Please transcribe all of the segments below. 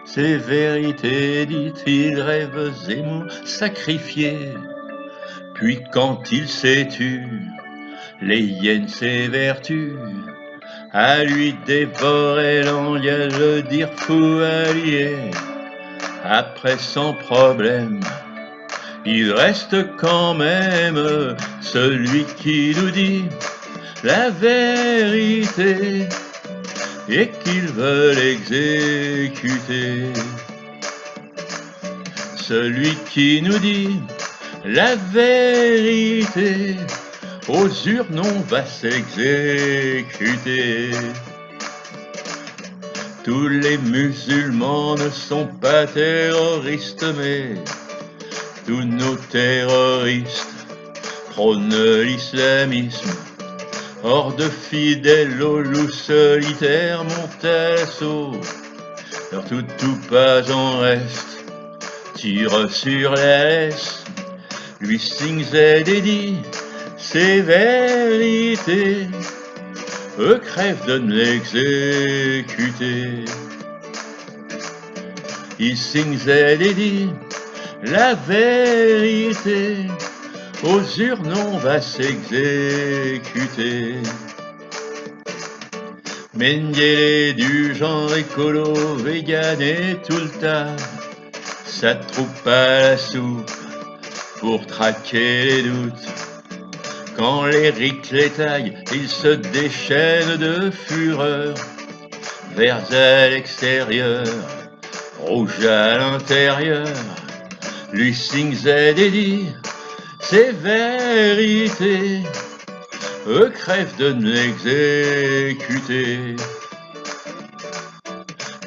Ces vérités dites, il rêve Zemmour sacrifié. Puis quand il s'est tu, les hyènes s'évertuent à lui dévorer l'angle, le dire fou allié. Après sans problème, il reste quand même celui qui nous dit la vérité et qu'ils veulent exécuter. Celui qui nous dit la vérité, aux urnes on va s'exécuter. Tous les musulmans ne sont pas terroristes, mais tous nos terroristes prônent l'islamisme. Hors de fidèles aux loups solitaires montent à l'assaut. Leur tout pas en reste, tire sur la laisse. Lui Singh et dit ses vérités, eux crèvent de l'exécuter. Il Singh et dit la vérité, aux urnes on va s'exécuter. Mengele du genre écolo, vegan et tout le tas, ça troupe à la soupe pour traquer les doutes. Quand les rics les taillent, ils se déchaînent de fureur, verts à l'extérieur, rouge à l'intérieur. Lui Singh et dit ses vérités, eux crèvent de l'exécuter.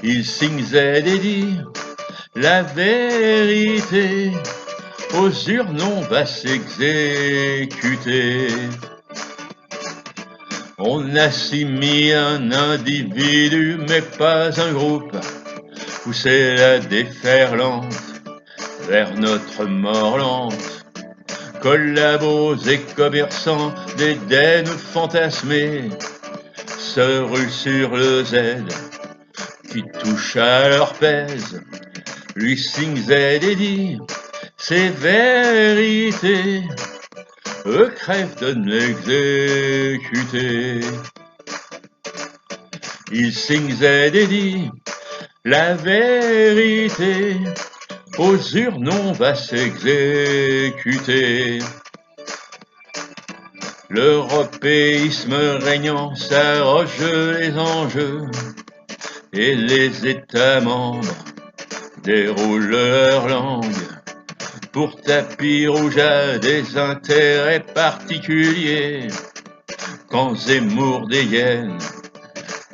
Il Singh et dit la vérité, aux urnes on va s'exécuter. On assimile un individu mais pas un groupe, pousser la déferlante vers notre mort lente. Collabos et commerçants d'Éden fantasmés se ruent sur le Z qui touche à leur pèse. Lui Singh et dit ses vérités, eux crèvent de l'exécuter. Il Singh et dit la vérité, aux urnes on va s'exécuter. L'européisme régnant s'arroge les enjeux et les États membres déroulent leur langue pour tapis rouge à des intérêts particuliers. Quand Zemmour dégaine,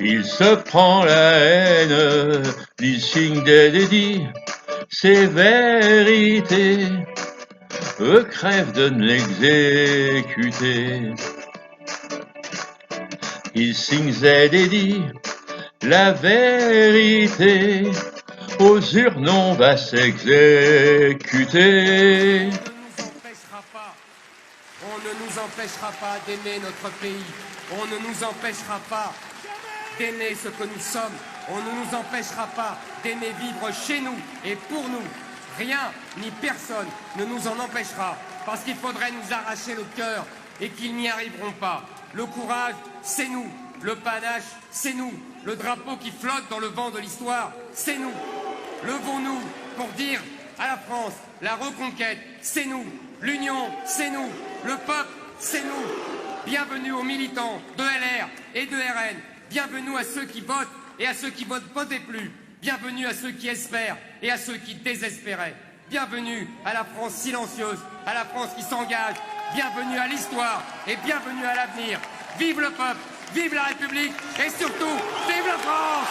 il se prend la haine. Il signe des dédits, ses vérités, eux crèvent de l'exécuter. Il signe et dédie la vérité, aux urnes on va s'exécuter. On ne nous empêchera pas d'aimer notre pays. On ne nous empêchera pas d'aimer ce que nous sommes. On ne nous empêchera pas d'aimer vivre chez nous et pour nous. Rien ni personne ne nous en empêchera, parce qu'il faudrait nous arracher le cœur et qu'ils n'y arriveront pas. Le courage, c'est nous. Le panache, c'est nous. Le drapeau qui flotte dans le vent de l'histoire, c'est nous. Levons-nous pour dire à la France, la reconquête, c'est nous. L'union, c'est nous. Le peuple, c'est nous. Bienvenue aux militants de LR et de RN. Bienvenue à ceux qui votent et à ceux qui votent votez plus. Bienvenue à ceux qui espèrent et à ceux qui désespéraient. Bienvenue à la France silencieuse, à la France qui s'engage. Bienvenue à l'histoire et bienvenue à l'avenir. Vive le peuple, vive la République et surtout, vive la France!